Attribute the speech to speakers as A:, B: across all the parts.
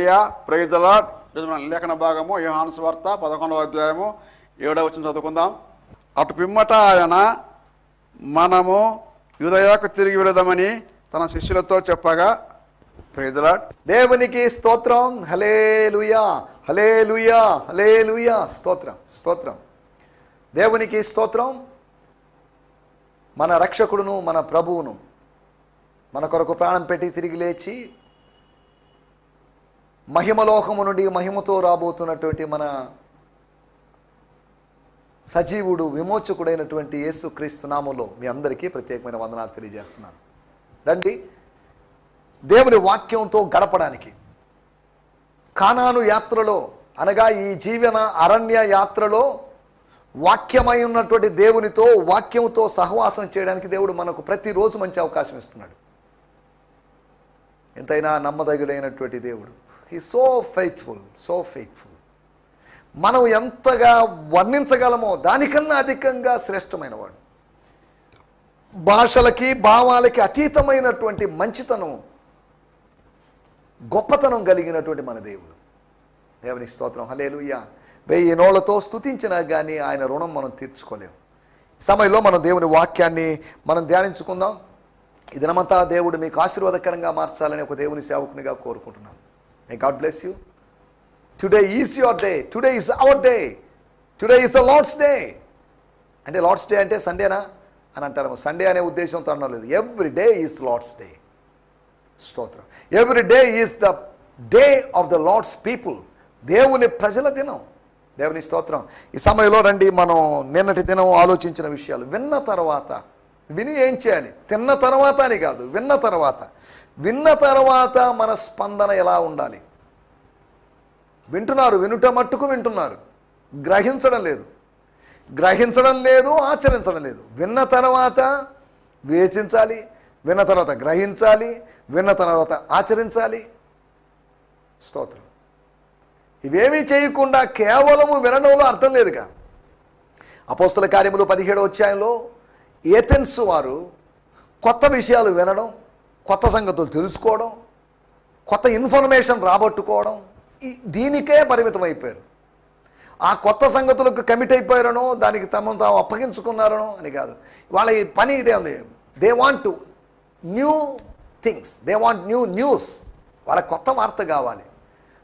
A: Hallelujah, praise the lord. లేఖన భాగము యోహాను సువార్త 11వ అధ్యాయము 7వ వచనం చదువుకుందాం. అటు పిమ్మట ఆయన మనము యూదయకు తిరిగి వెళదామని తన శిష్యులతో చెప్పగా, ప్రైజ్ ది లార్డ్.
B: దేవునికి స్తోత్రం. హల్లెలూయా, హల్లెలూయా, హల్లెలూయా. స్తోత్రం, స్తోత్రం. దేవునికి స్తోత్రం. మన రక్షకుడును మన ప్రభువును మన కొరకు ప్రాణం పెట్టి తిరిగి లేచి మహిమలోకము నుండి మహిమతో రాబోతున్నటువంటి మన సజీవుడు విమోచకుడైనటువంటి యేసుక్రీస్తు నామములో మీ అందరికీ ప్రత్యేకమైన వందనాలు తెలియజేస్తున్నాను. రండి, దేవుని వాక్యంతో గడపడానికి కానాను యాత్రలో అనగా ఈ జీవన అరణ్య యాత్రలో వాక్యమై ఉన్నటువంటి దేవునితో వాక్యంతో సహవాసం చేయడానికి దేవుడు మనకు ప్రతిరోజు మంచి అవకాశం ఇస్తున్నాడు. ఎంతైనా నమ్మదగినటువంటి దేవుడు. He so faithful, so faithful. మనం ఎంతగా వర్ణించగలమో దానికన్నా అధికంగా శ్రేష్టమైన వాడు. భాషలకి భావాలకి అతీతమైనటువంటి మంచితనం, గొప్పతనం కలిగినటువంటి మన దేవుడు. దేవునికి స్తోత్రం. హల్లెలూయా. 1000 నోళ్లతో స్తుతించినా కానీ ఆయన రుణం మనం తీర్చుకోలేము. ఈ సమయంలో మనం దేవుని వాక్యాన్ని మనం ధ్యానించుకుందాం. ఈ దినమంతా దేవుడు మీకు ఆశీర్వాదకరంగా మార్చాలని ఒక దేవుని సేవకునిగా కోరుకుంటున్నాను. May God bless you. Today is your day, today is our day, today is the Lord's day. అంటే లార్డ్స్ డే అంటే సండేనా అని అంటారు. సండే అనే ఉద్దేశంతో అనడం లేదు. Every day is Lord's day. స్తోత్రం. Every day is the day of the Lord's people. దేవుని ప్రజల దినం. దేవుని స్తోత్రం. ఈ సమయంలో రండి, మనం నిన్నటి దినం ఆలోచించిన విషయాలు విన్న తర్వాత విని ఏం చేయాలి, తిన్న తర్వాత అని కాదు, విన్న తర్వాత మన స్పందన ఎలా ఉండాలి. వింటున్నారు, వినుట మట్టుకు వింటున్నారు, గ్రహించడం లేదు, ఆచరించడం లేదు. విన్న తర్వాత వివేచించాలి, విన్న తర్వాత గ్రహించాలి, విన్న తర్వాత ఆచరించాలి. స్తోత్రం. ఇవేమీ చేయకుండా కేవలము వినడంలో అర్థం లేదుగా. అపోస్తల కార్యములు 17వ అధ్యాయంలో ఏథెన్స్ వారు కొత్త విషయాలు వినడం, కొత్త సంగతులు తెలుసుకోవడం, కొత్త ఇన్ఫర్మేషన్ రాబట్టుకోవడం, దీనికే పరిమితం అయిపోయారు. ఆ కొత్త సంగతులకు కమిట్ అయిపోయారనో, దానికి తమను తాము అప్పగించుకున్నారనో అని కాదు. వాళ్ళ పని ఇదే ఉంది. They want new things, they want new news. వాళ్ళ కొత్త వార్త కావాలి.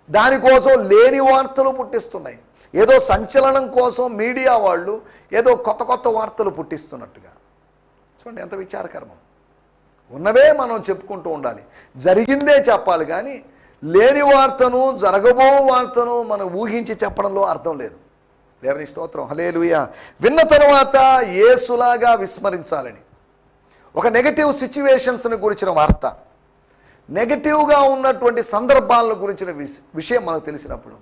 B: దానికోసం లేని వార్తలు పుట్టిస్తున్నాయి. ఏదో సంచలనం కోసం మీడియా వాళ్ళు ఏదో కొత్త వార్తలు పుట్టిస్తున్నట్టుగా. చూడండి ఎంత విచారకరమం. ఉన్నవే మనం చెప్పుకుంటూ ఉండాలి, జరిగిందే చెప్పాలి. కానీ లేని వార్తను, జరగబో వార్తను మనం ఊహించి చెప్పడంలో అర్థం లేదు. దేవుని స్తోత్రం. హల్లెలూయా. విన్న తర్వాత యేసులాగా విస్మరించాలని ఒక నెగటివ్ సిచ్యువేషన్స్ని గురించిన వార్త, నెగటివ్గా ఉన్నటువంటి సందర్భాలను గురించిన విషయం మనకు తెలిసినప్పుడు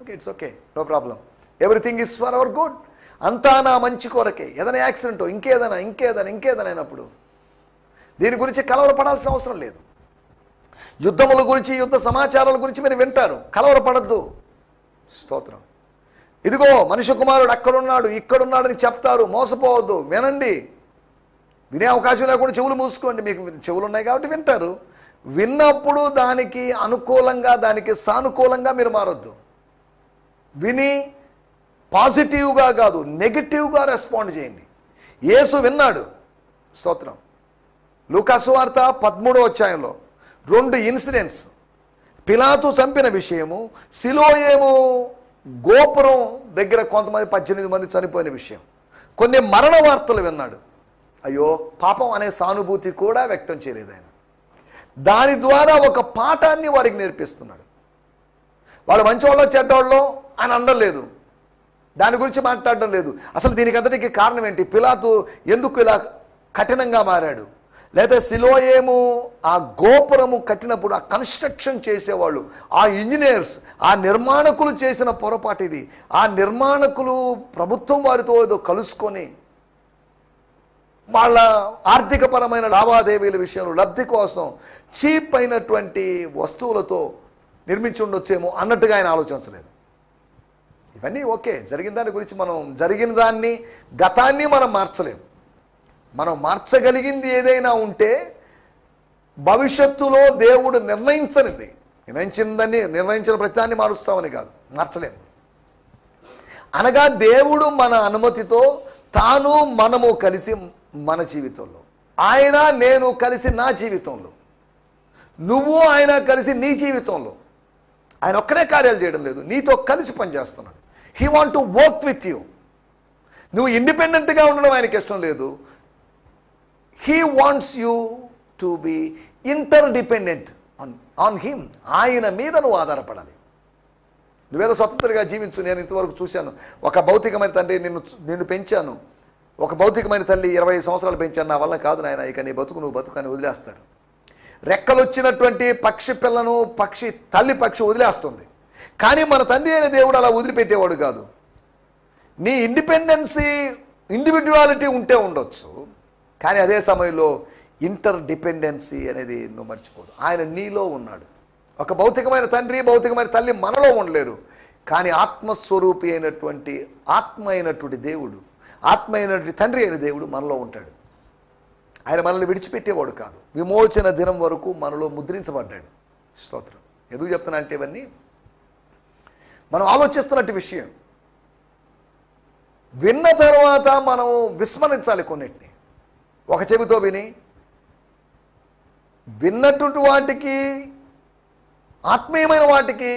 B: okay, it's okay, no problem, everything is for our good, అంతా నా మంచి కొరకే. ఏదైనా యాక్సిడెంటో ఇంకేదైనా అయినప్పుడు దీని గురించి కలవరపడాల్సిన అవసరం లేదు. యుద్ధముల గురించి, యుద్ధ సమాచారాల గురించి మీరు వింటారు, కలవరపడద్దు. స్తోత్రం. ఇదిగో మనుష్య కుమారుడు అక్కడున్నాడు, ఇక్కడున్నాడని చెప్తారు, మోసపోవద్దు. వినండి. వినే అవకాశం లేకుండా చెవులు మూసుకోండి. మీకు చెవులు ఉన్నాయి కాబట్టి వింటారు. విన్నప్పుడు దానికి అనుకూలంగా, దానికి సానుకూలంగా మీరు మారొద్దు. విని పాజిటివ్గా కాదు, నెగిటివ్గా రెస్పాండ్ చేయండి. యేసు విన్నాడు. స్తోత్రం. లూకాసు వార్త 13వ అధ్యాయంలో 2 ఇన్సిడెంట్స్. పిలాతు చంపిన విషయము, సిలోయేము గోపురం దగ్గర కొంతమంది 18 మంది చనిపోయిన విషయం. కొన్ని మరణ వార్తలు విన్నాడు. అయ్యో పాపం అనే సానుభూతి కూడా వ్యక్తం చేయలేదు ఆయన. దాని ద్వారా ఒక పాఠాన్ని వారికి నేర్పిస్తున్నాడు. వాళ్ళు మంచివాళ్ళో చెడ్డవాళ్ళో అని అనడం లేదు, దాని గురించి మాట్లాడడం లేదు. అసలు దీనికి అంతటికి కారణం ఏంటి? పిలాతు ఎందుకు ఇలా కఠినంగా మారాడు? లేదా సిలోయేము ఆ గోపురము కట్టినప్పుడు ఆ కన్స్ట్రక్షన్ చేసేవాళ్ళు, ఆ ఇంజనీర్స్, ఆ నిర్మాణకులు చేసిన పొరపాటు ఇది. ఆ నిర్మాణకులు ప్రభుత్వం వారితో ఏదో కలుసుకొని వాళ్ళ ఆర్థికపరమైన లావాదేవీల విషయంలో లబ్ధి కోసం చీప్ అయినటువంటి వస్తువులతో నిర్మించి ఉండొచ్చేమో అన్నట్టుగా ఆయన ఆలోచించలేదు. ఇవన్నీ ఓకే, జరిగిన దాని గురించి జరిగిన దాన్ని, గతాన్ని మనం మార్చలేము. మనం మార్చగలిగింది ఏదైనా ఉంటే భవిష్యత్తులో దేవుడు నిర్ణయించనిది, నిర్ణయించిన ప్రతిదాన్ని మారుస్తామని కాదు, మార్చలేము. అనగా దేవుడు మన అనుమతితో తాను మనము కలిసి మన జీవితంలో, ఆయన నేను కలిసి నా జీవితంలో, నువ్వు ఆయన కలిసి నీ జీవితంలో, ఆయన ఒక్కడే కార్యాలు చేయడం లేదు, నీతో కలిసి పనిచేస్తున్నాడు. He want to work with you. నువ్వు ఇండిపెండెంట్గా ఉండడం ఆయనకి ఇష్టం లేదు. He wants you to be interdependent on him. ఆయన మీద నువ్వు ఆధారపడాలి. నువ్వేదో స్వతంత్రంగా జీవించు. నేను ఇంతవరకు చూశాను, ఒక భౌతికమైన తండ్రి నిన్ను పెంచాను, ఒక భౌతికమైన తల్లి 20 సంవత్సరాలు పెంచాను, నా వల్ల కాదు నాయన, ఇక నీ బతుకు నువ్వు బతుకు అని వదిలేస్తారు. రెక్కలు వచ్చినటువంటి పక్షి పిల్లను తల్లి పక్షి వదిలేస్తుంది. కానీ మన తండ్రి అయిన దేవుడు అలా వదిలిపెట్టేవాడు కాదు. నీ ఇండివిడ్యువాలిటీ ఉంటే ఉండొచ్చు, కానీ అదే సమయంలో ఇంటర్డిపెండెన్సీ అనేది నువ్వు మర్చిపోదు. ఆయన నీలో ఉన్నాడు. ఒక భౌతికమైన తండ్రి భౌతికమైన తల్లి మనలో ఉండలేరు, కానీ ఆత్మస్వరూపి అయినటువంటి దేవుడు, ఆత్మ అయినటువంటి తండ్రి అయిన దేవుడు మనలో ఉంటాడు. ఆయన మనల్ని విడిచిపెట్టేవాడు కాదు. విమోచన దినం వరకు మనలో ముద్రించబడ్డాడు. స్తోత్రం. ఎందుకు చెప్తున్నా అంటే ఇవన్నీ మనం ఆలోచిస్తున్నట్టు విషయం. విన్న తర్వాత మనం విస్మరించాలి కొన్నిటిని. ఒక చెవితో విన్నటువంటి వాటికి, ఆత్మీయమైన వాటికి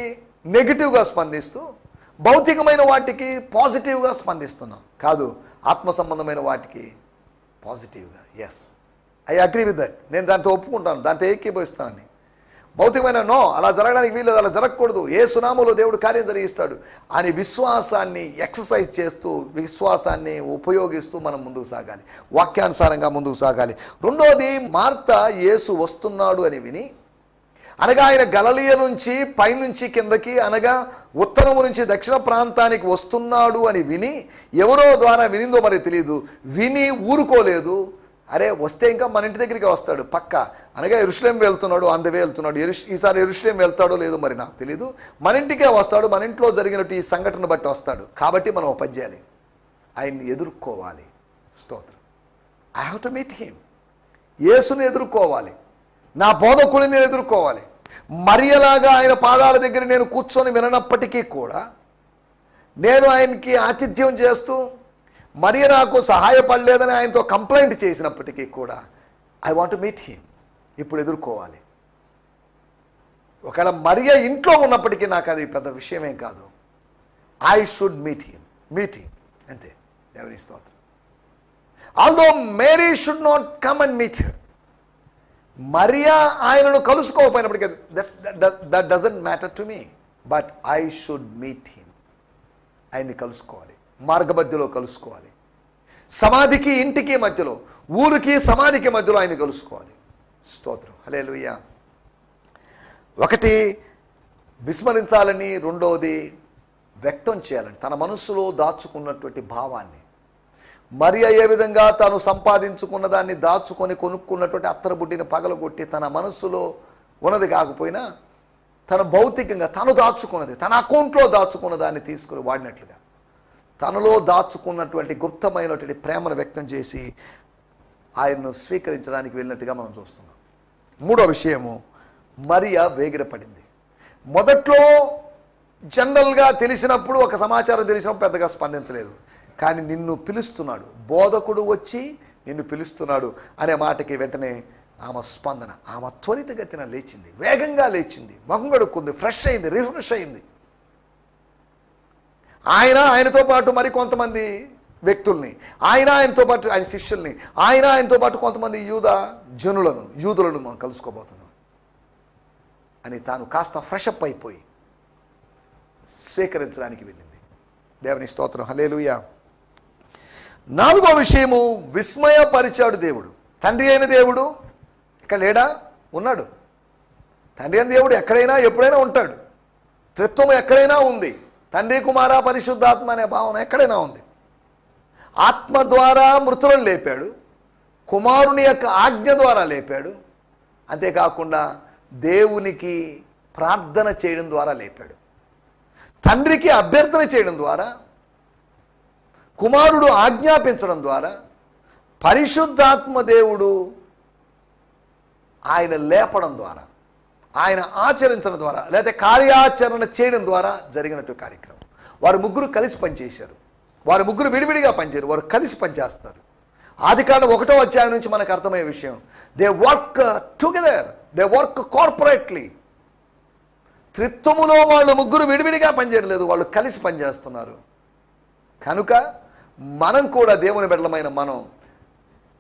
B: నెగిటివ్గా స్పందిస్తూ, భౌతికమైన వాటికి పాజిటివ్గా స్పందిస్తున్నాం. కాదు, ఆత్మ సంబంధమైన వాటికి పాజిటివ్గా. Yes, I agree with that. నేను దాంతో ఒప్పుకుంటాను, దాంతో ఏకీభవిస్తానని. భౌతికమైన నో, అలా జరగడానికి వీలు, అలా జరగకూడదు, ఏ సునామలో దేవుడు కార్యం జరిగిస్తాడు అని విశ్వాసాన్ని ఎక్సర్సైజ్ చేస్తూ, విశ్వాసాన్ని ఉపయోగిస్తూ మనం ముందుకు సాగాలి, వాక్యానుసారంగా ముందుకు సాగాలి. రెండోది, మార్త యేసు వస్తున్నాడు అని విని, అనగా ఆయన గలిలయ నుంచి పైనుంచి కిందకి, అనగా ఉత్తరము నుంచి దక్షిణ ప్రాంతానికి వస్తున్నాడు అని విని, ఎవరో ద్వారా వినిందో మరి తెలియదు, విని ఊరుకోలేదు. అరే వస్తే ఇంకా మన ఇంటి దగ్గరికి వస్తాడు పక్క, అనగా యెరూషలేం వెళ్తున్నాడు, అందువే వెళ్తున్నాడు, ఈసారి యెరూషలేం వెళ్తాడో లేదో మరి నాకు తెలీదు, మన ఇంటికే వస్తాడు, మన ఇంట్లో జరిగినట్టు ఈ సంఘటన బట్టి వస్తాడు, కాబట్టి మనం పని చేయాలి, ఆయన్ని ఎదుర్కోవాలి. స్తోత్రం. I have to meet him. యేసుని ఎదుర్కోవాలి, నా బోధకుడిని నేను ఎదుర్కోవాలి. మరియలాగా ఆయన పాదాల దగ్గర నేను కూర్చొని వినప్పటికీ కూడా, నేను ఆయనకి ఆతిథ్యం చేస్తూ, మరియ నాకు సహాయపడలేదని ఆయనతో కంప్లైంట్ చేసినప్పటికీ కూడా, I want to meet him. ఇప్పుడు ఎదుర్కోవాలి. ఒకవేళ మరియ ఇంట్లో ఉన్నప్పటికీ నాకు అది పెద్ద విషయమేం కాదు. ఐ షుడ్ మీట్ హిమ్ అంతే. దేవుని స్తోత్రం. Although Mary should not come and meet him. మరియా ఆయనను కలుసుకోకపోయినప్పటికీ that doesn't matter to me, but I should meet him. ఆయన్ని కలుసుకోవాలి, మార్గ మధ్యలో కలుసుకోవాలి, సమాధికి ఇంటికి మధ్యలో, ఊరికి సమాధికి మధ్యలో ఆయన కలుసుకోవాలి. స్తోత్రం. హల్లెలూయా. ఒకటి విస్మరించాలని, రెండవది వ్యక్తం చేయాలని, తన మనస్సులో దాచుకున్నటువంటి భావాన్ని. మరియ ఏ విధంగా తాను సంపాదించుకున్న దాన్ని దాచుకొని కొనుక్కున్నటువంటి అత్తరబుడ్డిని పగలగొట్టి తన మనస్సులో ఉన్నది కాకపోయినా తన భౌతికంగా తను దాచుకున్నది, తన అకౌంట్లో దాచుకున్న దాన్ని తీసుకుని వాడినట్లుగా తనలో దాచుకున్నటువంటి గుప్తమైనటువంటి ప్రేమను వ్యక్తం చేసి ఆయన్ను స్వీకరించడానికి వెళ్ళినట్టుగా మనం చూస్తున్నాం. మూడో విషయము, మరియ వేగిరపడింది. మొదట్లో జనరల్గా తెలిసినప్పుడు, ఒక సమాచారం తెలిసినప్పుడు పెద్దగా స్పందించలేదు. కానీ నిన్ను పిలుస్తున్నాడు, బోధకుడు వచ్చి నిన్ను పిలుస్తున్నాడు అనే మాటకి వెంటనే ఆమె స్పందన, ఆమె త్వరితగతిన లేచింది, వేగంగా లేచింది, ముఖం కడుక్కుంది, ఫ్రెష్ అయింది, రిఫ్రెష్ అయింది. ఆయనతో పాటు మరి కొంతమంది వ్యక్తుల్ని, ఆయనతో పాటు ఆయన శిష్యుల్ని, ఆయనతో పాటు కొంతమంది యూదులను మనం కలుసుకోబోతున్నాం అని తాను కాస్త ఫ్రెషప్ అయిపోయి స్వీకరించడానికి వెళ్ళింది. దేవుని స్తోత్రం. హల్లెలూయా. నాలుగో విషయము, విస్మయపరిచాడు దేవుడు. తండ్రి అయిన దేవుడు ఇక్కడ లేడా? ఉన్నాడు. తండ్రి అయిన దేవుడు ఎక్కడైనా ఎప్పుడైనా ఉంటాడు. త్రిత్వం ఎక్కడైనా ఉంది. తండ్రి, కుమార, పరిశుద్ధాత్మ అనే భావన ఎక్కడైనా ఉంది. ఆత్మ ద్వారా మృతులను లేపాడు, కుమారుని యొక్క ఆజ్ఞ ద్వారా లేపాడు, అంతేకాకుండా దేవునికి ప్రార్థన చేయడం ద్వారా లేపాడు. తండ్రికి అభ్యర్థన చేయడం ద్వారా, కుమారుడు ఆజ్ఞాపించడం ద్వారా, పరిశుద్ధాత్మ దేవుడు ఆయన లేపడం ద్వారా, ఆయన ఆచరించడం ద్వారా లేకపోతే కార్యాచరణ చేయడం ద్వారా జరిగినట్టు కార్యక్రమం. వారు ముగ్గురు కలిసి పనిచేశారు. వారు ముగ్గురు విడివిడిగా పనిచేయరు, వారు కలిసి పనిచేస్తారు. ఆదికాండం 1వ అధ్యాయం నుంచి మనకు అర్థమయ్యే విషయం, they work together, they work corporately. త్రిత్వములో వాళ్ళు ముగ్గురు విడివిడిగా పనిచేయడం లేదు, వాళ్ళు కలిసి పనిచేస్తున్నారు. కనుక మనం కూడా దేవుని బిడ్డలమైన మనం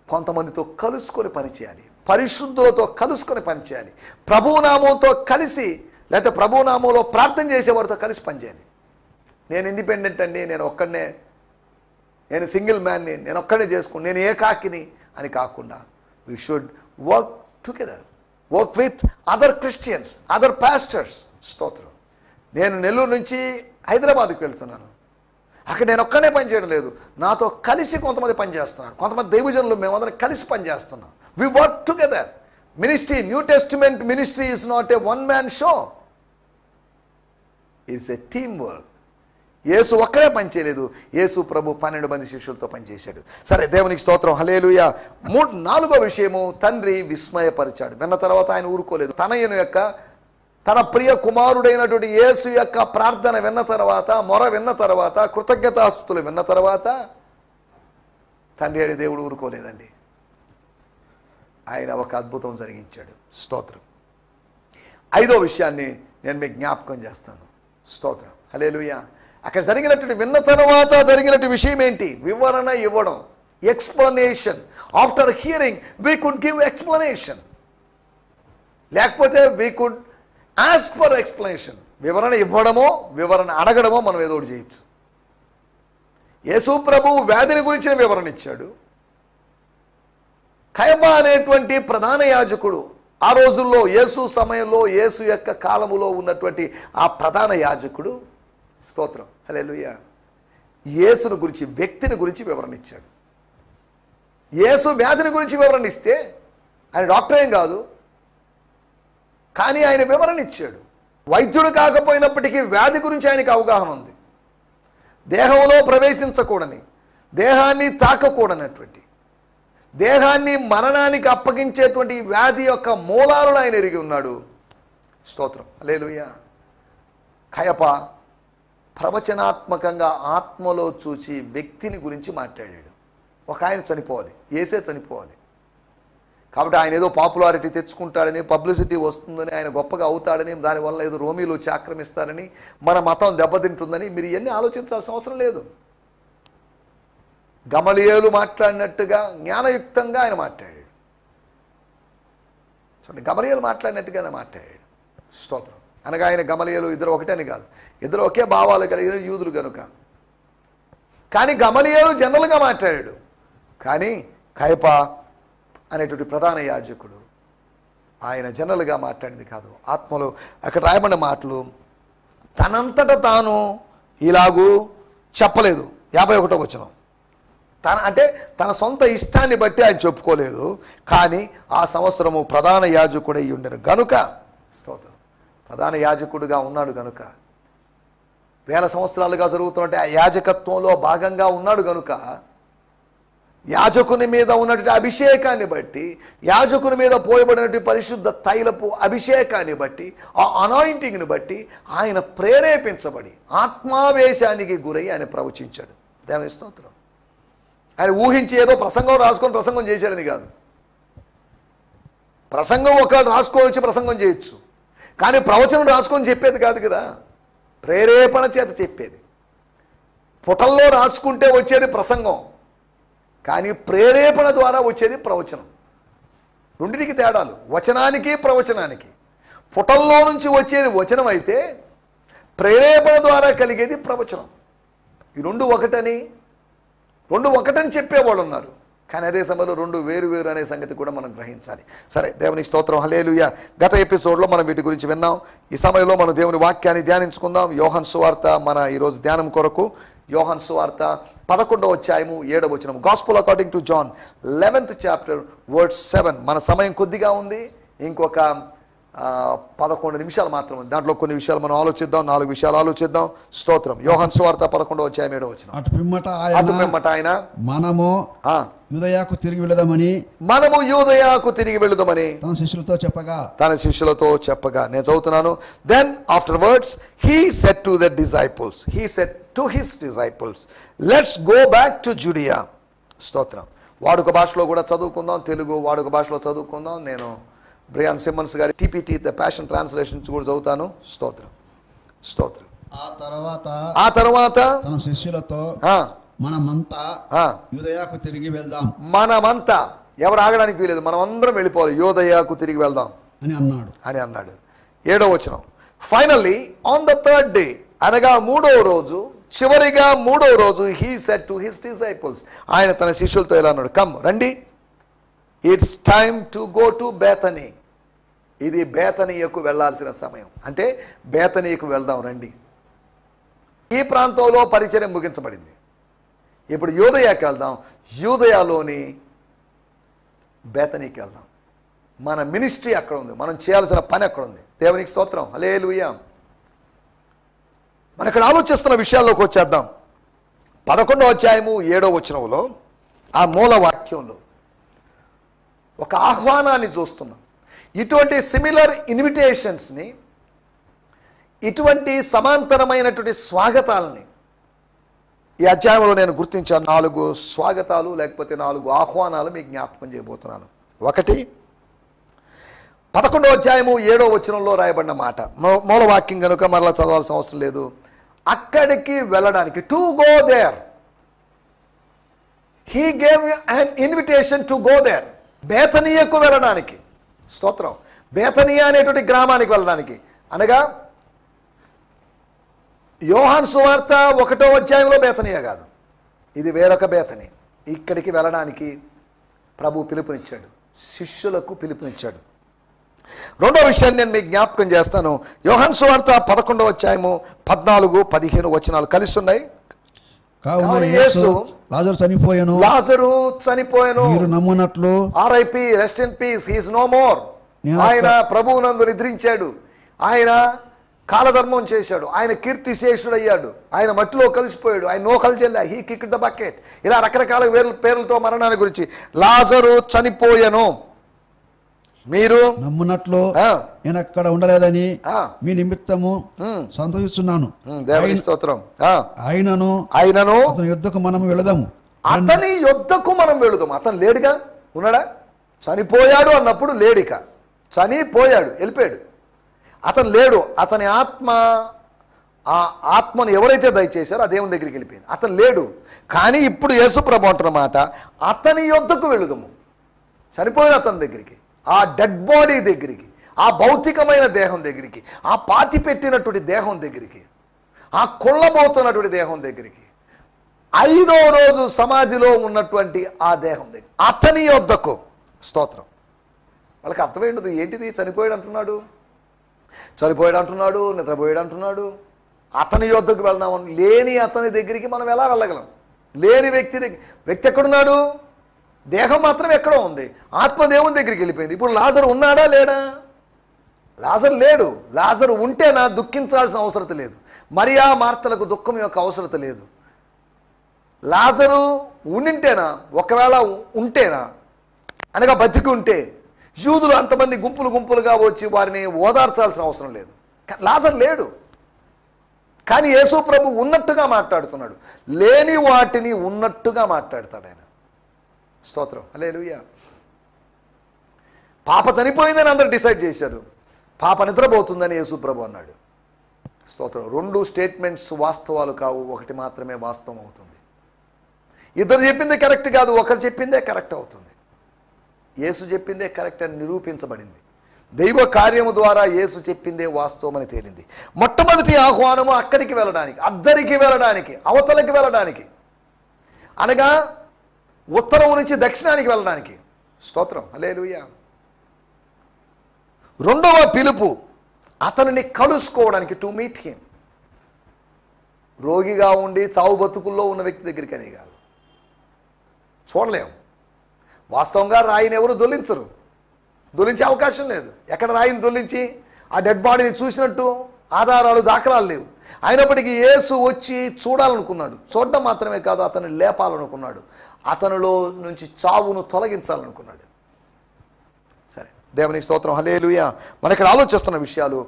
B: కొంతమందితో కలుసుకొని పనిచేయాలి, పరిశుద్ధులతో కలుసుకొని పనిచేయాలి, ప్రభునామంతో కలిసి లేకపోతే ప్రభునామంలో ప్రార్థన చేసేవారితో కలిసి పనిచేయాలి. నేను ఇండిపెండెంట్ అండి, నేను ఒక్కడనే, నేను సింగిల్ మ్యాన్ని, నేను ఒక్కడే చేసుకుని, నేను ఏకాకిని అని కాకుండా we should work together, work with other Christians, other pastors. స్తోత్రం. నేను నెల్లూరు నుంచి హైదరాబాద్కి వెళ్తున్నాను. అక్కడ నేను ఒక్కనే పని చేయడం లేదు, నాతో కలిసి కొంతమంది పనిచేస్తున్నారు, కొంతమంది దైవజనులు, మేమందరం కలిసి పనిచేస్తున్నాం. We work together. Ministry, New Testament ministry is not a one man show, is a team work. Yesu ఒక్కడే పనిచేయలేదు, యేసు ప్రభు 12 మంది శిష్యులతో పనిచేశాడు. సరే, దేవునికి స్తోత్రం, హల్లెలూయా. 4వ విషయము, తండ్రి విస్మయపరిచాడు. విన్న తర్వాత ఆయన ఊరుకోలేదు. తన ప్రియ కుమారుడైనటువంటి యేసు యొక్క ప్రార్థన విన్న తర్వాత, మొర విన్న తర్వాత, కృతజ్ఞతాస్తుతులు విన్న తర్వాత తండ్రి అని దేవుడు ఊరుకోలేదండి. ఆయన ఒక అద్భుతం జరిగించాడు. స్తోత్రం. 5వ విషయాన్ని నేను మీకు జ్ఞాపకం చేస్తాను. స్తోత్రం, హల్లెలూయా. అక్కడ జరిగినటువంటి విన్న తర్వాత జరిగినట్టు విషయం ఏంటి? వివరణ ఇవ్వడం, explanation. After hearing we could give explanation, లేకపోతే we could ask for explanation. వివరణ ఇవ్వడమో వివరణ అడగడమో మనం ఏదో ఒకటి చేయొచ్చు. యేసు ప్రభు వ్యాధిని గురించిన వివరణ ఇచ్చాడు. కయపా అనేటువంటి ప్రధాన యాజకుడు, ఆ రోజుల్లో యేసు సమయంలో, యేసు యొక్క కాలములో ఉన్నటువంటి ఆ ప్రధాన యాజకుడు, స్తోత్రం, హల్లెలూయా, యేసును గురించి, వ్యక్తిని గురించి వివరణ ఇచ్చాడు. యేసు వ్యాధిని గురించి వివరణ ఇస్తే, ఆయన డాక్టర్ ఏం కాదు, కానీ ఆయన వివరణ ఇచ్చాడు. వైద్యుడు కాకపోయినప్పటికీ వ్యాధి గురించి ఆయనకి అవగాహన ఉంది. దేహంలో ప్రవేశించకూడని, దేహాన్ని తాకకూడనటువంటి, దేహాన్ని మరణానికి అప్పగించేటువంటి వ్యాధి యొక్క మూలాలను ఆయన ఎరిగి ఉన్నాడు. స్తోత్రం, హల్లెలూయా. కయప ప్రవచనాత్మకంగా ఆత్మలో చూచి వ్యక్తిని గురించి మాట్లాడాడు. ఒక ఆయన చనిపోవాలి, యేసే చనిపోవాలి. కాబట్టి ఆయన ఏదో పాపులారిటీ తెచ్చుకుంటాడని, పబ్లిసిటీ వస్తుందని, ఆయన గొప్పగా అవుతాడని, దానివల్ల ఏదో రోమీలు వచ్చి ఆక్రమిస్తారని, మన మతం దెబ్బతింటుందని మీరు ఇవన్నీ ఆలోచించాల్సిన అవసరం లేదు. గమలియేలు మాట్లాడినట్టుగా జ్ఞానయుక్తంగా ఆయన మాట్లాడాడు. చూడండి, గమలియేలు మాట్లాడినట్టుగా ఆయన మాట్లాడాడు. స్తోత్రం. అనగా ఆయన గమలియేలు ఇద్దరు ఒకటని కాదు, ఇద్దరు ఒకే భావాలు కలిగిన యూదులు కనుక. కానీ గమలియేలు జనరల్గా మాట్లాడాడు. కానీ కయప అనేటువంటి ప్రధాన యాజకుడు ఆయన జనరల్గా మాట్లాడింది కాదు, ఆత్మలో. అక్కడ రాయబడిన మాటలు తనంతట తాను ఇలాగూ చెప్పలేదు. 51వ వచనం. తన సొంత ఇష్టాన్ని బట్టి ఆయన చెప్పుకోలేదు, కానీ ఆ సంవత్సరము ప్రధాన యాజకుడై ఉండెను గనుక, స్తోత్రం, ప్రధాన యాజకుడుగా ఉన్నాడు గనుక, 1000 సంవత్సరాలుగా జరుగుతున్నట్టు ఆ యాజకత్వంలో భాగంగా ఉన్నాడు గనుక, యాజకుని మీద ఉన్నటువంటి అభిషేకాన్ని బట్టి, యాజకుని మీద పోయబడినటువంటి పరిశుద్ధ తైలపు అభిషేకాన్ని బట్టి, ఆ అనాయింటింగ్ని బట్టి ఆయన ప్రేరేపించబడి ఆత్మావేశానికి గురై ఆయన ప్రవచించాడు. దేవుని స్తోత్రం. ఆయన ఊహించి ఏదో ప్రసంగం రాసుకొని ప్రసంగం చేశాడని కాదు. ప్రసంగం ఒకళ్ళు రాసుకొని వచ్చి ప్రసంగం చేయొచ్చు, కానీ ప్రవచనం రాసుకొని చెప్పేది కాదు కదా, ప్రేరేపణ చేత చెప్పేది. పుటల్లో రాసుకుంటే వచ్చేది ప్రసంగం, కానీ ప్రేరేపణ ద్వారా వచ్చేది ప్రవచనం. రెండింటికి తేడాలు, వచనానికి ప్రవచనానికి. పుటల్లో నుంచి వచ్చేది వచనం అయితే, ప్రేరేపణ ద్వారా కలిగేది ప్రవచనం. ఈ రెండు ఒకటని చెప్పేవాళ్ళు ఉన్నారు, కానీ అదే సమయంలో రెండు వేరు వేరు అనే సంగతి కూడా మనం గ్రహించాలి. సరే, దేవునికి స్తోత్రం, హల్లెలూయా. గత ఎపిసోడ్లో మనం వీటి గురించి విన్నాం. ఈ సమయంలో మనం దేవుని వాక్యాన్ని ధ్యానించుకుందాం. యోహాను సువార్త మన ఈరోజు ధ్యానం కొరకు యోహాను సువార్త 11వ అధ్యాయము 7వ వచనం. Gospel according to John 11th chapter verse 7. మన సమయం కొద్దిగా ఉంది, ఇంకొక 11 నిమిషాలు మాత్రం ఉంది. దాంట్లో కొన్ని విషయాలు మనం ఆలోచిద్దాం. 4 విషయాలు ఆలోచిద్దాం. స్తోత్రం. యోహాను సువార్త 11వ అధ్యాయం 7వ వచనం.
A: అటు పిమ్మట
B: ఆయన
A: మనము యూదయకు తిరిగి వెళదామని తన శిష్యులతో చెప్పగా
B: నేను చదువుతున్నాను. Then afterwards he said to the disciples let's go back to Judea. స్తోత్రం. వాడుక భాషలో కూడా చదువుకుందాం, తెలుగు వాడుక భాషలో చదువుకుందాం. నేను బ్రియాన్ సిమ్మన్స్ గారి టీపీటీ ద ప్యాషన్ ట్రాన్స్లేషన్ కూడా చదువుతాను. స్తోత్రం. ఆ తర్వాత
A: తన శిష్యులతో మనమంతా యూదయకు తిరిగి వెళ్దాం.
B: మనమంతా ఎవరు ఆగడానికి వీలేదు, మనం అందరం వెళ్ళిపోవాలి, యూదయకు తిరిగి వెళ్దాం అని అన్నాడు. 7వ వచనం. Finally on the third day, అనగా 3వ రోజు, చివరిగా 3వ రోజు, he said to his disciples, ఆయన తన శిష్యులతో ఇలా అన్నాడు, కమ్ రండి, it's time to go to Bethany. ఇది బేతనీయకు వెళ్ళాల్సిన సమయం. అంటే బేతనీయకు వెళ్దాం రండి. ఈ ప్రాంతంలో పరిచర్య ముగించబడింది. ఇప్పుడు యూదయకి వెళ్దాం. యూదయలోని బేతనీకి వెళ్దాం. మన మినిస్ట్రీ అక్కడ ఉంది, మనం చేయాల్సిన పని అక్కడ ఉంది. దేవునికి స్తోత్రం. హల్లెలూయా. మనం ఇక్కడ ఆలోచిస్తున్న విషయాల్లోకి వచ్చేద్దాం. 11వ అధ్యాయము 7వ వచనంలో ఆ మూల వాక్యంలో ఒక ఆహ్వానాన్ని చూస్తున్నాం. ఇటువంటి సిమిలర్ ఇన్విటేషన్స్ని, ఇటువంటి సమాంతరమైనటువంటి స్వాగతాలని ఈ అధ్యాయంలో నేను గుర్తించాను. 4 స్వాగతాలు లేకపోతే 4 ఆహ్వానాలు మీకు జ్ఞాపకం చేయబోతున్నాను. ఒకటి 11వ అధ్యాయము 7వ వచనంలో రాయబడిన మాట, మూలవాక్యం కనుక మరలా చదవాల్సిన అవసరం లేదు. అక్కడికి వెళ్ళడానికి, to go there, he gave an invitation to go there. బేతనీయకు వెళ్ళడానికి. స్తోత్రం. బేతనీయ అనేటువంటి గ్రామానికి వెళ్ళడానికి, అనగా యోహాను సువార్త 1వ అధ్యాయంలో బేతనీయ కాదు, ఇది వేరొక బేతనీ. ఇక్కడికి వెళ్ళడానికి ప్రభు పిలుపునిచ్చాడు, శిష్యులకు పిలుపునిచ్చాడు. 2వ విషయాన్ని నేను మీకు జ్ఞాపకం చేస్తాను. యోహాను సువార్త 11వ అధ్యాయము 14, 15 వచనాలు కలిసి ఉన్నాయి.
A: లాజరు చనిపోయాను,
B: మీరు
A: నమ్మునట్లు,
B: RIP, rest in peace, he is no more. ఆయన ప్రభువునందు నిద్రించాడు, ఆయన కాలధర్మం చేశాడు, ఆయన కీర్తిశేషుడు అయ్యాడు, ఆయన మట్టిలో కలిసిపోయాడు, ఆయన నోకలు చెల్లా, హీ కిక్డ్ ద బకెట్. ఇలా రకరకాల పేర్లతో మరణాన్ని గురించి. లాజరు చనిపోయాను, మీరు
A: నమ్మునట్లు నేను అక్కడ ఉండలేదని మీ నిమిత్తము సంతోషిస్తున్నాను.
B: దేవుని స్తోత్రం.
A: ఆయనను అతని యుద్ధకు మనం వెళదాము.
B: అతని యుద్ధకు మనం వెళదాము. అతను లేడుగా, ఉన్నాడా? చనిపోయాడు అన్నప్పుడు లేడిక, చనిపోయాడు, వెళ్ళిపోయాడు. అతను లేడు. అతని ఆ ఆత్మను ఎవరైతే దయచేశారో ఆ దేవుని దగ్గరికి వెళ్ళిపోయింది. అతను లేడు. కానీ ఇప్పుడు యేసు ప్రభు అంటున్న మాట, అతని యుద్ధకు వెళుదాము. చనిపోయిన అతని దగ్గరికి, ఆ డెడ్ బాడీ దగ్గరికి, ఆ భౌతికమైన దేహం దగ్గరికి, ఆ పాతి పెట్టినటువంటి దేహం దగ్గరికి, ఆ కొల్లబోతున్నటువంటి దేహం దగ్గరికి, 5వ రోజు సమాధిలో ఉన్నటువంటి ఆ దేహం దగ్గర, అతని యొద్దకు. స్తోత్రం. వాళ్ళకి అర్థమైంది ఏంటిది, చనిపోయాడు అంటున్నాడు, నిద్రపోయాడు అంటున్నాడు. అతని యొద్దకు వెళ్దామని, లేని అతని దగ్గరికి మనం ఎలా వెళ్ళగలం? లేని వ్యక్తి ఎక్కడున్నాడు? దేహం మాత్రం ఎక్కడో ఉంది, ఆత్మ దేవుని దగ్గరికి వెళ్ళిపోయింది. ఇప్పుడు లాజరు ఉన్నాడా లేడా? లాజరు లేడు. లాజరు ఉంటేనా దుఃఖించాల్సిన అవసరం లేదు, మరియా మార్తలకు దుఃఖం యొక్క అవసరం లేదు. లాజరు ఉండింటేనా, ఒకవేళ ఉంటేనా, అనగా బతికి ఉంటే యూదులు అంతమంది గుంపులుగా వచ్చి వారిని ఓదార్చాల్సిన అవసరం లేదు. లాజరు లేడు. కానీ యేసు ప్రభు ఉన్నట్టుగా మాట్లాడుతున్నాడు, లేని వాటిని ఉన్నట్టుగా మాట్లాడతాడు ఆయన. స్తోత్రం. హల్లెలూయా. పాప చనిపోయిందని అందరూ డిసైడ్ చేశారు, పాప నిద్రపోతుందని యేసు ప్రభు అన్నాడు. స్తోత్రం. 2 స్టేట్మెంట్స్ వాస్తవాలు కావు, ఒకటి మాత్రమే వాస్తవం అవుతుంది. ఇద్దరు చెప్పిందే కరెక్ట్ కాదు, ఒకరు చెప్పిందే కరెక్ట్ అవుతుంది. యేసు చెప్పిందే కరెక్ట్ అని నిరూపించబడింది. దైవ కార్యము ద్వారా యేసు చెప్పిందే వాస్తవం అని తేలింది. మొట్టమొదటి ఆహ్వానము అక్కడికి వెళ్ళడానికి, అద్దరికి వెళ్ళడానికి, అవతలకి వెళ్ళడానికి, అనగా ఉత్తరం నుంచి దక్షిణానికి వెళ్ళడానికి. స్తోత్రం. హల్లెలూయా. 2వ పిలుపు అతనిని కలుసుకోవడానికి, టు మీట్ హిమ్. రోగిగా ఉండి చావు బతుకుల్లో ఉన్న వ్యక్తి దగ్గరికి అని కాదు, చూడలేము. వాస్తవంగా రాయిని ఎవరు దొల్లించరు, దొలించే అవకాశం లేదు. ఎక్కడ రాయిని దొలించి ఆ డెడ్ బాడీని చూసినట్టు ఆధారాలు దాఖలాలు లేవు. అయినప్పటికీ యేసు వచ్చి చూడాలనుకున్నాడు. చూడడం మాత్రమే కాదు, అతన్ని లేపాలనుకున్నాడు. అతనిలో నుంచి చావును తొలగించాలనుకున్నాడు. సరే, దేవుని స్తోత్రం, హల్లెలూయా. మన ఇక్కడ ఆలోచిస్తున్న విషయాలు,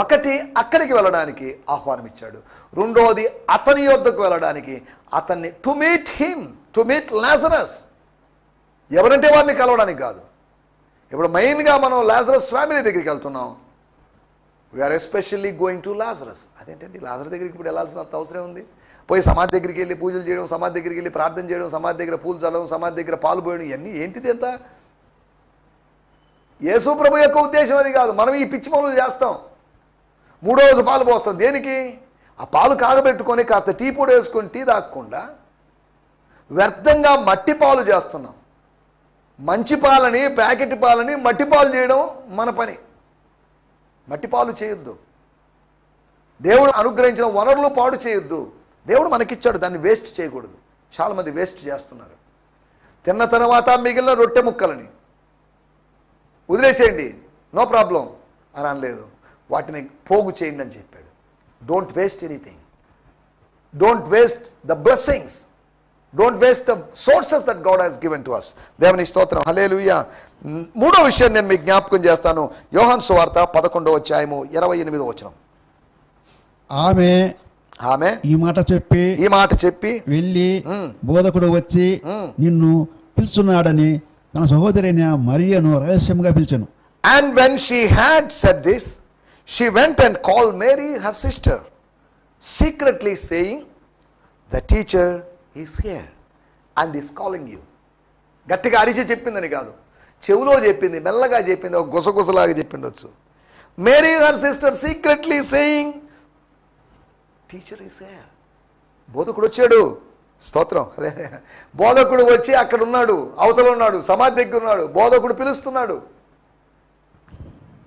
B: ఒకటి అక్కడికి వెళ్ళడానికి ఆహ్వానం ఇచ్చాడు. రెండోది అతని యొద్దకు వెళ్ళడానికి, అతన్ని to meet him, to meet Lazarus. ఎవరంటే వారిని కలవడానికి కాదు. ఇప్పుడు మెయిన్గా మనం లాజరస్ ఫ్యామిలీ దగ్గరికి వెళ్తున్నాం. We are especially going to Lazarus. అదేంటండి, లాజరస్ దగ్గరికి ఇప్పుడు వెళ్ళాల్సిన అవసరం ఉంది? పోయి సమాధి దగ్గరికి వెళ్ళి పూజలు చేయడం, సమాధి దగ్గరికి వెళ్ళి ప్రార్థన చేయడం, సమాధి దగ్గర పూలు చల్లడం, సమాధి దగ్గర పాలు పోయడం, ఇవన్నీ ఏంటిది ఎంత? యేసు ప్రభు యొక్క ఉద్దేశం అది కాదు. మనం ఈ పిచ్చి పనులు చేస్తాం. 3వ రోజు పాలు పోస్తాం. దేనికి? ఆ పాలు కాగబెట్టుకొని కాస్త టీ పొడి వేసుకొని టీ తాగకుండా వ్యర్థంగా మట్టి పాలు చేస్తున్నాం. మంచి పాలని, ప్యాకెట్ పాలని మట్టి పాలు చేయడం మన పని. మట్టి పాలు చేయొద్దు. దేవుడు అనుగ్రహించిన వనరులు పాడు చేయొద్దు. దేవుడు మనకిచ్చాడు, దాన్ని వేస్ట్ చేయకూడదు. చాలామంది వేస్ట్ చేస్తున్నారు. తిన్న తర్వాత మిగిలిన రొట్టె ముక్కలని వదిలేసేయండి, నో ప్రాబ్లం అని అనలేదు. వాటిని పోగు చేయండి అని చెప్పాడు. Don't waste anything. Don't waste the blessings. Don't waste the sources that God has given to us. దేవుని స్తోత్రం, హల్లెలూయా. 3వ విషయం నేను మీకు జ్ఞాపకం చేస్తాను. యోహాను సువార్త 11వ అధ్యాయము 28వ వచనం. ఆమె
C: ఈ మాట చెప్పి వెళ్ళి బోధకుడు వచ్చి నిన్ను పిలుచున్నాడని తన సహోదరైన మరియను రహస్యంగా పిలిచెను.
B: And when she had said this, she went and called Mary her sister, secretly saying, the teacher is here and is calling you. గట్టిగా అరిచి చెప్పిందని కాదు, చెవులో చెప్పింది, మెల్లగా చెప్పింది, ఒక గుసగుసలాగా చెప్పిండొచ్చు. Mary her sister secretly saying, teacher is here. బోధకుడు వచ్చాడు. స్తోత్రం. బోధకుడు వచ్చి అక్కడ ఉన్నాడు, అవతల ఉన్నాడు, సమాధి దగ్గర ఉన్నాడు. బోధకుడు పిలుస్తున్నాడు.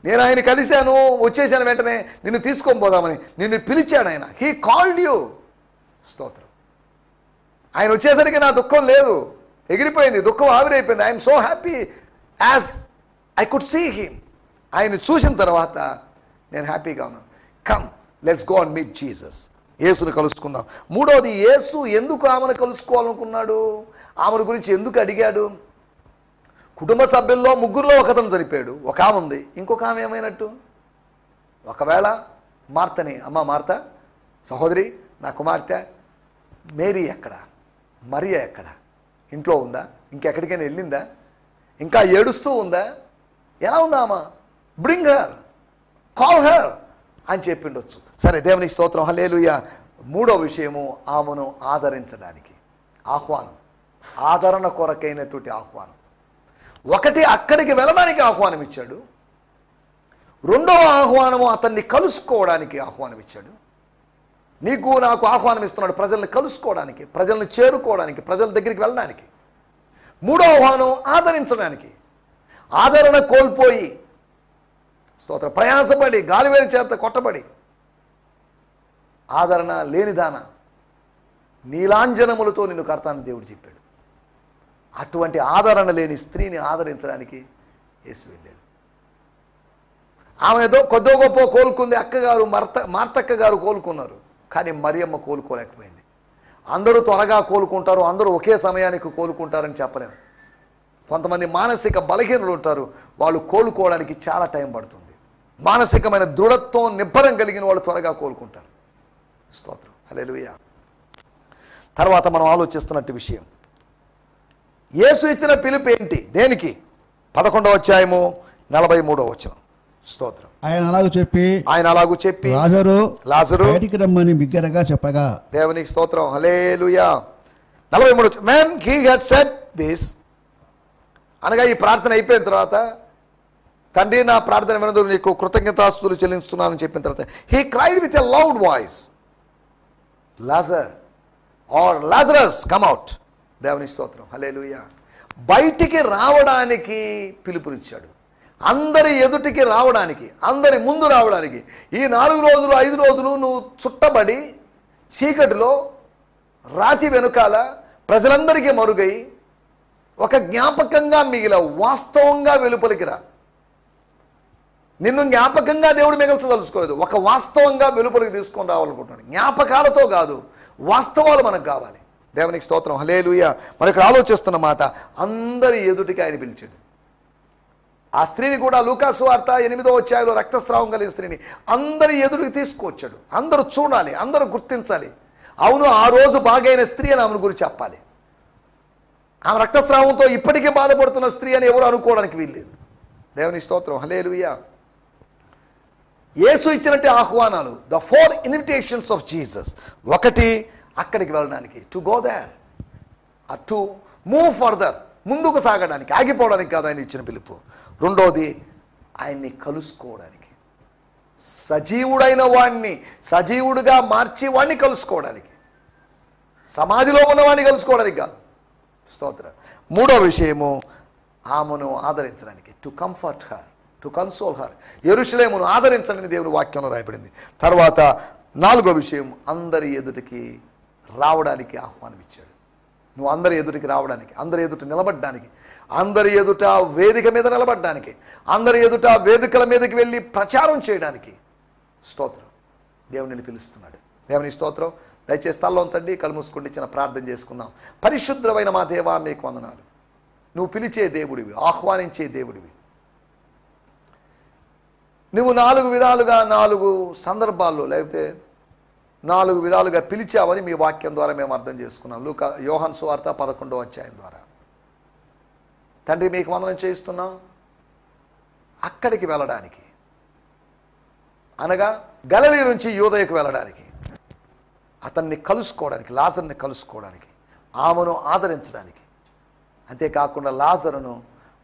B: నేను ఆయన కలిశాను, వచ్చేసాను, వెంటనే నిన్ను తీసుకొని పోదామని నిన్ను పిలిచాడు ఆయన. He called you. స్తోత్రం. ఆయన వచ్చేసరికి నా దుఃఖం లేదు, ఎగిరిపోయింది, దుఃఖం ఆవిరైపోయింది. I'm so happy as I could see him. ఆయన చూసిన తర్వాత నేను హ్యాపీగా ఉన్నాను. Come, let's go and meet Jesus. యేసుని కలుసుకుందాం. 3వది, యేసు ఎందుకు ఆమెను కలుసుకోవాలనుకున్నాడు? ఆమెను గురించి ఎందుకు అడిగాడు? కుటుంబ సభ్యుల్లో 3లో ఒకతను చనిపోయాడు, ఒక ఆమె ఉంది. ఇంకొక ఆమె ఏమైనట్టు? ఒకవేళ మార్తని, అమ్మ మార్త సహోదరి, నా కుమార్తె మేరీ ఎక్కడ, మరియ ఎక్కడ? ఇంట్లో ఉందా? ఇంకెక్కడికైనా వెళ్ళిందా? ఇంకా ఏడుస్తూ ఉందా? ఎలా ఉందా ఆమె? బ్రింగ్ హర్, కాల్ హర్ అని చెప్పిండొచ్చు. సరే, దేవుని స్తోత్రం, హల్లెలూయా. 3వ విషయము, ఆమెను ఆదరించడానికి ఆహ్వానం. ఆదరణ కొరకైనటువంటి ఆహ్వానం. ఒకటి, అక్కడికి వెళ్ళడానికి ఆహ్వానం ఇచ్చాడు. 2వ ఆహ్వానము, అతన్ని కలుసుకోవడానికి ఆహ్వానం ఇచ్చాడు. నీకు నాకు ఆహ్వానం ఇస్తున్నాడు, ప్రజల్ని కలుసుకోవడానికి, ప్రజల్ని చేరుకోవడానికి, ప్రజల దగ్గరికి వెళ్ళడానికి. 3వ ఆహ్వానం, ఆదరించడానికి. ఆదరణ కోల్పోయి, స్తోత్ర, ప్రయాసపడి, గాలివేలి చేత కొట్టబడి, ఆదరణ లేనిదాన నీలాంజనములతో నిన్ను కడతానని దేవుడు చెప్పాడు. అటువంటి ఆదరణ లేని స్త్రీని ఆదరించడానికి యేసు వెళ్ళాడు. ఆమె ఏదో కొద్దో గొప్ప కోలుకుంది. అక్కగారు మార్తక్క గారు కోలుకున్నారు, కానీ మరియమ్మ కోలుకోలేకపోయింది. అందరూ త్వరగా కోలుకుంటారు, అందరూ ఒకే సమయానికి కోలుకుంటారని చెప్పలేము. కొంతమంది మానసిక బలహీనులు ఉంటారు, వాళ్ళు కోలుకోవడానికి చాలా టైం పడుతుంది. మానసికమైన దృఢత్వం, నిబ్బరం కలిగిన వాళ్ళు త్వరగా కోలుకుంటారు. స్తోత్రం, హల్లెలూయా. తర్వాత మనం ఆలోచిస్తున్నట్టు విషయం, యేసు ఇచ్చిన పిలుపు ఏంటి? దేనికి? 11వ అధ్యాయము 43వ వచనం. స్తోత్రం.
C: ఆయన అలాగు చెప్పి లాజరు బయటికి రమ్మని బిగ్గరగా చెప్పగా.
B: దేవునికి స్తోత్రం, హల్లెలూయా. 43. when he had said this, అనగా ఈ ప్రార్థన అయిపోయిన తర్వాత, తండ్రి నా ప్రార్థన వినందుకు నీకు కృతజ్ఞతాస్తుతులు చెల్లిస్తున్నానని చెప్పిన తర్వాత, he cried with a loud voice, Lazarus come out. దేవుని స్తోత్రం, హల్లెలూయా. బయటికి రావడానికి పిలుపునిచ్చాడు. అందరి ఎదుటికి రావడానికి, అందరి ముందు రావడానికి. ఈ 4 రోజులు 5 రోజులు నువ్వు చుట్టబడి చీకటిలో రాతి వెనుకాల ప్రజలందరికీ మరుగై ఒక జ్ఞాపకంగా మిగిల, వాస్తవంగా వెలుపలికి రా. నిన్ను జ్ఞాపకంగా దేవుడు మిగల్చదలుచుకోలేదు. ఒక వాస్తవంగా వెలుపలికి తీసుకొని రావాలనుకుంటున్నాడు. జ్ఞాపకాలతో కాదు, వాస్తవాలు మనకు కావాలి. దేవునికి స్తోత్రం, హల్లెలూయా. మరి ఇక్కడ ఆలోచిస్తున్న మాట, అందరి ఎదుటికి ఆయన పిలిచాడు. ఆ స్త్రీని కూడా లూకాసు వార్త 8వ అధ్యాయంలో రక్తస్రావం కలిగిన స్త్రీని అందరి ఎదుటికి తీసుకువచ్చాడు. అందరూ చూడాలి, అందరూ గుర్తించాలి. అవును, ఆ రోజు బాగైన స్త్రీ అని ఆమెను గురించి చెప్పాలి. ఆమె రక్తస్రావంతో ఇప్పటికీ బాధపడుతున్న స్త్రీ అని ఎవరు అనుకోవడానికి వీల్లేదు. దేవుని స్తోత్రం, హల్లెలూయా. యేసు ఇచ్చినట్టే ఆహ్వానాలు, ద 4 ఇన్విటేషన్స్ ఆఫ్ జీసస్. ఒకటి, అక్కడికి వెళ్ళడానికి, to go there, to move further, ముందుకు సాగడానికి, ఆగిపోవడానికి కాదు ఆయన ఇచ్చిన పిలుపు. రెండోది, ఆయన్ని కలుసుకోవడానికి, సజీవుడైన వాణ్ణి సజీవుడిగా మార్చి వాణ్ణి కలుసుకోవడానికి, సమాధిలో ఉన్నవాడిని కలుసుకోవడానికి కాదు. స్తోత్రం. మూడో విషయము, ఆమెను ఆదరించడానికి, to comfort her, to console her. యెరూషలేమును ఆదరించడానికి దేవుని వాక్యంలో రాయబడింది. తర్వాత 4వ విషయం, అందరి ఎదుటికి రావడానికి ఆహ్వానం ఇచ్చాడు. నువ్వు అందరి ఎదుటికి రావడానికి, అందరి ఎదుట నిలబడ్డానికి, అందరి ఎదుట వేదిక మీద నిలబడ్డానికి, అందరి ఎదుట వేదికల మీదకి వెళ్ళి ప్రచారం చేయడానికి. స్తోత్రం. దేవుడిని పిలుస్తున్నాడు. దేవుని స్తోత్రం. దయచేసి స్థలంలో ఉంచండి, కళ్ళు మూసుకుండి, చిన్న ప్రార్థన చేసుకుందాం. పరిశుద్ధమైన మా దేవా, మీకు వందనాలు. నువ్వు పిలిచే దేవుడివి, ఆహ్వానించే దేవుడివి. నువ్వు 4 విధాలుగా 4 సందర్భాల్లో, లేకపోతే 4 విధాలుగా పిలిచావని మీ వాక్యం ద్వారా మేము అర్థం చేసుకున్నాం. యోహాను సువార్త 11వ అధ్యాయం ద్వారా. తండ్రి, మీకు వందనం చేయిస్తున్నాం. అక్కడికి వెళ్ళడానికి, అనగా గలిలయ నుంచి యూదయకు వెళ్ళడానికి, అతన్ని కలుసుకోవడానికి, లాజరుని కలుసుకోవడానికి, ఆమెను ఆదరించడానికి, అంతేకాకుండా లాజరును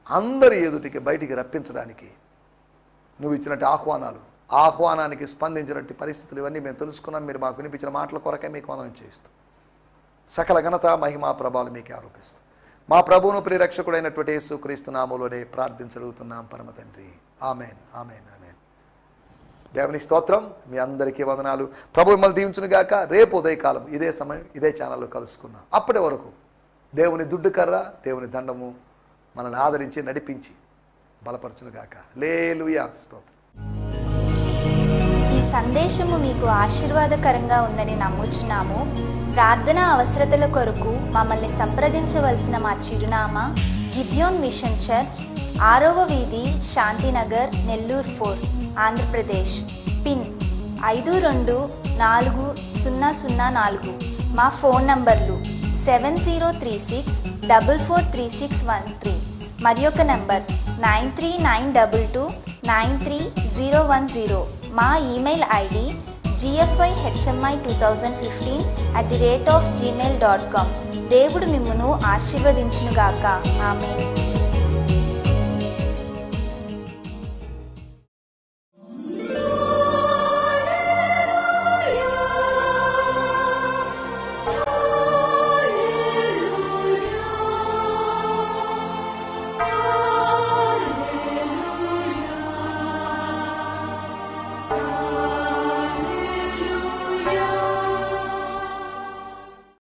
B: అందరి ఎదుటికి బయటికి రప్పించడానికి నువ్వు ఇచ్చినట్టు ఆహ్వానాలు, ఆహ్వానానికి స్పందించినట్టు పరిస్థితులు ఇవన్నీ మేము తెలుసుకున్నాం. మీరు మాకు వినిపించిన మాటల కొరకే మీకు వందనం చేస్తూ, సకల ఘనత, మహిమా, ప్రభావాలు మీకే ఆరోపిస్తూ, మా ప్రభువును ప్రియరక్షకుడైనటువంటి యేసుక్రీస్తు నామములోనే ప్రార్థించగలుగుతున్నాం పరమ తండ్రి. ఆమేన్, ఆమేన్, ఆమేన్. దేవునికి స్తోత్రం. మీ అందరికీ వందనాలు. ప్రభు మిమ్మల్ని దీవించును గాక. రేపు ఉదయకాలం ఇదే సమయం ఇదే ఛానల్లో కలుసుకుందాం. అప్పటి వరకు దేవుని దుడ్డు కర్ర, దేవుని దండము మనల్ని ఆదరించి నడిపించి బలపరచును గాక. హల్లెలూయా. స్తోత్రం.
D: ఈ సందేశము మీకు ఆశీర్వాదకరంగా ఉందని నమ్ముచున్నాము. ప్రార్థన అవసరతల కొరకు మమ్మల్ని సంప్రదించవలసిన మా చిరునామా గిద్యోన్ మిషన్ చర్చ్, 6వ వీధి, శాంతినగర్, నెల్లూరు 4, ఆంధ్రప్రదేశ్. పిన్ 524004. మా ఫోన్ నంబర్లు 7036443613, మరి ఒక నంబర్ 9392293010. మా ఈమెయిల్ ఐడి gfihmi2015@gmail.com. దేవుడు మిమ్మును ఆశీర్వదించునుగాక. ఆమేన్.